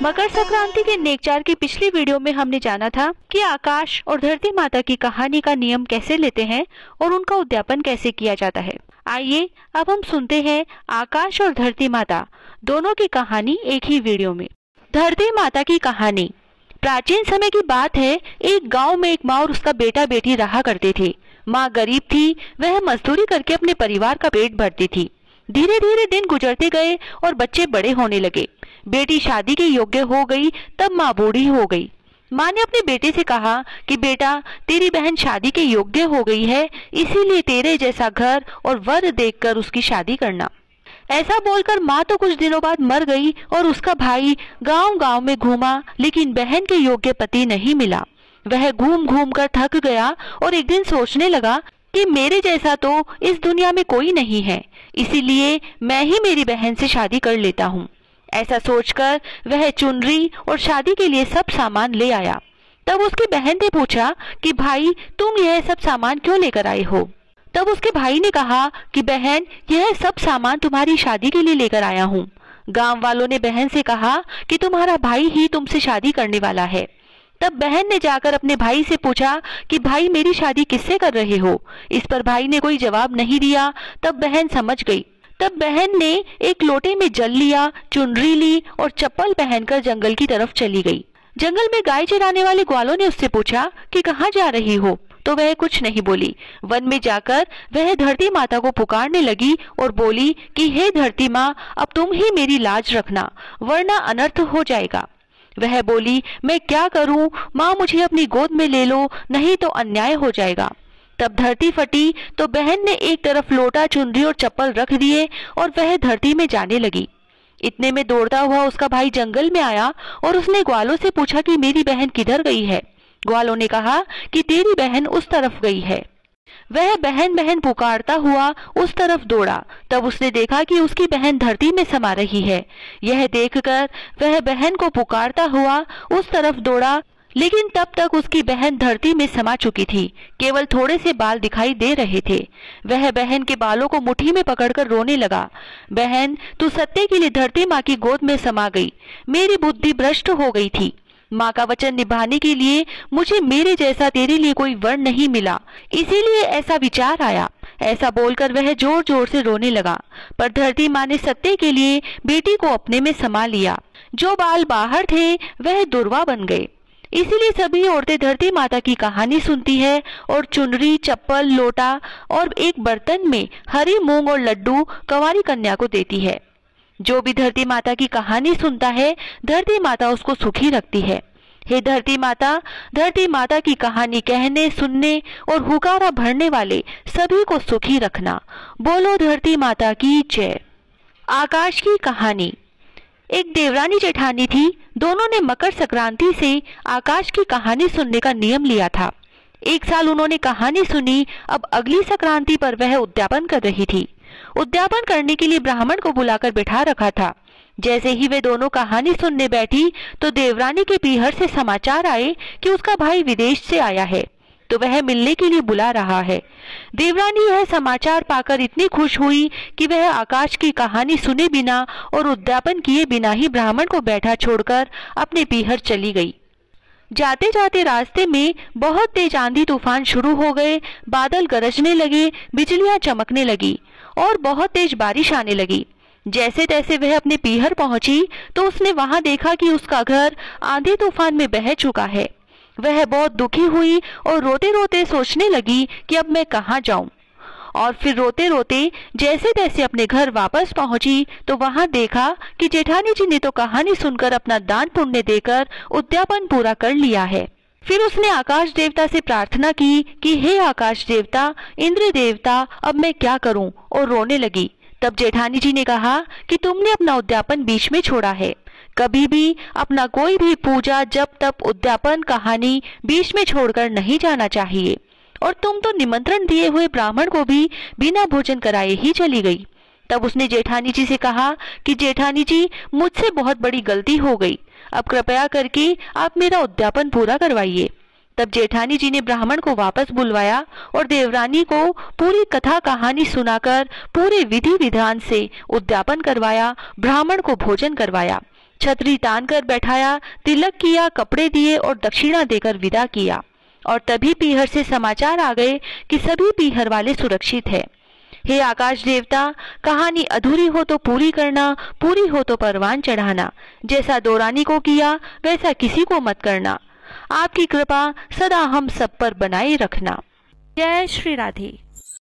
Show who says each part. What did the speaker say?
Speaker 1: मकर संक्रांति के नेकचार की पिछली वीडियो में हमने जाना था कि आकाश और धरती माता की कहानी का नियम कैसे लेते हैं और उनका उद्यापन कैसे किया जाता है। आइए अब हम सुनते हैं आकाश और धरती माता दोनों की कहानी एक ही वीडियो में। धरती माता की कहानी। प्राचीन समय की बात है। एक गांव में एक माँ और उसका बेटा बेटी रहा करते थे। माँ गरीब थी, वह मजदूरी करके अपने परिवार का पेट भरती थी। धीरे धीरे दिन गुजरते गए और बच्चे बड़े होने लगे। बेटी शादी के योग्य हो गई, तब माँ बूढ़ी हो गई। माँ ने अपने बेटे से कहा कि बेटा, तेरी बहन शादी के योग्य हो गई है, इसीलिए तेरे जैसा घर और वर देखकर उसकी शादी करना। ऐसा बोलकर माँ तो कुछ दिनों बाद मर गई और उसका भाई गांव गांव में घूमा, लेकिन बहन के योग्य पति नहीं मिला। वह घूम घूम कर थक गया और एक दिन सोचने लगा कि मेरे जैसा तो इस दुनिया में कोई नहीं है, इसीलिए मैं ही मेरी बहन से शादी कर लेता हूँ। ऐसा सोचकर वह चुनरी और शादी के लिए सब सामान ले आया। तब उसकी बहन ने पूछा कि भाई, तुम यह सब सामान क्यों लेकर आए हो? तब उसके भाई ने कहा कि बहन, यह सब सामान तुम्हारी शादी के लिए लेकर आया हूँ। गांव वालों ने बहन से कहा कि तुम्हारा भाई ही तुमसे शादी करने वाला है। तब बहन ने जाकर अपने भाई से पूछा कि भाई, मेरी शादी किससे कर रहे हो? इस पर भाई ने कोई जवाब नहीं दिया। तब बहन समझ गई। तब बहन ने एक लोटे में जल लिया, चुनरी ली और चप्पल पहनकर जंगल की तरफ चली गई। जंगल में गाय चराने वाले ग्वालों ने उससे पूछा कि कहाँ जा रही हो? तो वह कुछ नहीं बोली। वन में जाकर वह धरती माता को पुकारने लगी और बोली कि हे धरती माँ, अब तुम ही मेरी लाज रखना, वरना अनर्थ हो जाएगा। वह बोली, मैं क्या करूं माँ, मुझे अपनी गोद में ले लो, नहीं तो अन्याय हो जाएगा। तब धरती फटी तो बहन ने एक तरफ लोटा, चुनरी और चप्पल रख दिए और वह धरती में जाने लगी। इतने में दौड़ता हुआ उसका भाई जंगल में आया और उसने ग्वालों से पूछा कि मेरी बहन किधर गई है? ग्वालों ने कहा कि तेरी बहन उस तरफ गई है। वह बहन बहन पुकारता हुआ उस तरफ दौड़ा। तब उसने देखा कि उसकी बहन धरती में समा रही है। यह देखकर वह बहन को पुकारता हुआ उस तरफ दौड़ा, लेकिन तब तक उसकी बहन धरती में समा चुकी थी। केवल थोड़े से बाल दिखाई दे रहे थे। वह बहन के बालों को मुट्ठी में पकड़कर रोने लगा। बहन, तू सत्य के लिए धरती माँ की गोद में समा गई। मेरी बुद्धि भ्रष्ट हो गई थी। माँ का वचन निभाने के लिए मुझे मेरे जैसा तेरे लिए कोई वर नहीं मिला, इसीलिए ऐसा विचार आया। ऐसा बोलकर वह जोर जोर से रोने लगा। पर धरती माँ ने सत्य के लिए बेटी को अपने में समा लिया। जो बाल बाहर थे वह दुर्वा बन गए। इसीलिए सभी औरतें धरती माता की कहानी सुनती है और चुनरी, चप्पल, लोटा और एक बर्तन में हरी मूंग और लड्डू कंवारी कन्या को देती है। जो भी धरती माता की कहानी सुनता है, धरती माता उसको सुखी रखती है। हे धरती माता की कहानी कहने, सुनने और हुकारा भरने वाले सभी को सुखी रखना। बोलो धरती माता की जय। आकाश की कहानी। एक देवरानी जेठानी थी। दोनों ने मकर संक्रांति से आकाश की कहानी सुनने का नियम लिया था। एक साल उन्होंने कहानी सुनी। अब अगली संक्रांति पर वह उद्यापन कर रही थी। उद्यापन करने के लिए ब्राह्मण को बुलाकर बैठा रखा था। जैसे ही वे दोनों कहानी सुनने बैठी तो देवरानी के पीहर से समाचार आए कि उसका भाई विदेश से आया है, तो वह मिलने के लिए बुला रहा है। देवरानी यह समाचार पाकर इतनी खुश हुई कि वह आकाश की कहानी सुने बिना और उद्यापन किए बिना ही ब्राह्मण को बैठा छोड़कर अपने पीहर चली गई। जाते जाते रास्ते में बहुत तेज आंधी तूफान शुरू हो गए। बादल गरजने लगे, बिजलियां चमकने लगी और बहुत तेज बारिश आने लगी। जैसे तैसे वह अपने पीहर पहुंची तो उसने वहां देखा कि उसका घर आंधी तूफान में बह चुका है। वह बहुत दुखी हुई और रोते रोते सोचने लगी कि अब मैं कहाँ जाऊं। और फिर रोते रोते जैसे तैसे अपने घर वापस पहुंची तो वहां देखा कि जेठानी जी ने तो कहानी सुनकर अपना दान पुण्य देकर उद्यापन पूरा कर लिया है। फिर उसने आकाश देवता से प्रार्थना की कि हे आकाश देवता, इंद्र देवता, अब मैं क्या करूं, और रोने लगी। तब जेठानी जी ने कहा कि तुमने अपना उद्यापन बीच में छोड़ा है। कभी भी अपना कोई भी पूजा, जप, तप, उद्यापन, कहानी बीच में छोड़कर नहीं जाना चाहिए। और तुम तो निमंत्रण दिए हुए ब्राह्मण को भी बिना भोजन कराए ही चली गई। तब उसने जेठानी जी से कहा कि जेठानी जी, मुझसे बहुत बड़ी गलती हो गई, अब कृपया करके आप मेरा उद्यापन पूरा करवाइए। तब जेठानी जी ने ब्राह्मण को वापस बुलवाया और देवरानी को पूरी कथा कहानी सुनाकर पूरे विधि विधान से उद्यापन करवाया, ब्राह्मण को भोजन करवाया। छतरी तान कर बैठाया, तिलक किया, कपड़े दिए और दक्षिणा देकर विदा किया। और तभी पीहर से समाचार आ गए कि सभी पीहर वाले सुरक्षित हैं। हे आकाश देवता, कहानी अधूरी हो तो पूरी करना, पूरी हो तो परवान चढ़ाना। जैसा दोरानी को किया वैसा किसी को मत करना। आपकी कृपा सदा हम सब पर बनाए रखना। जय श्री राधे।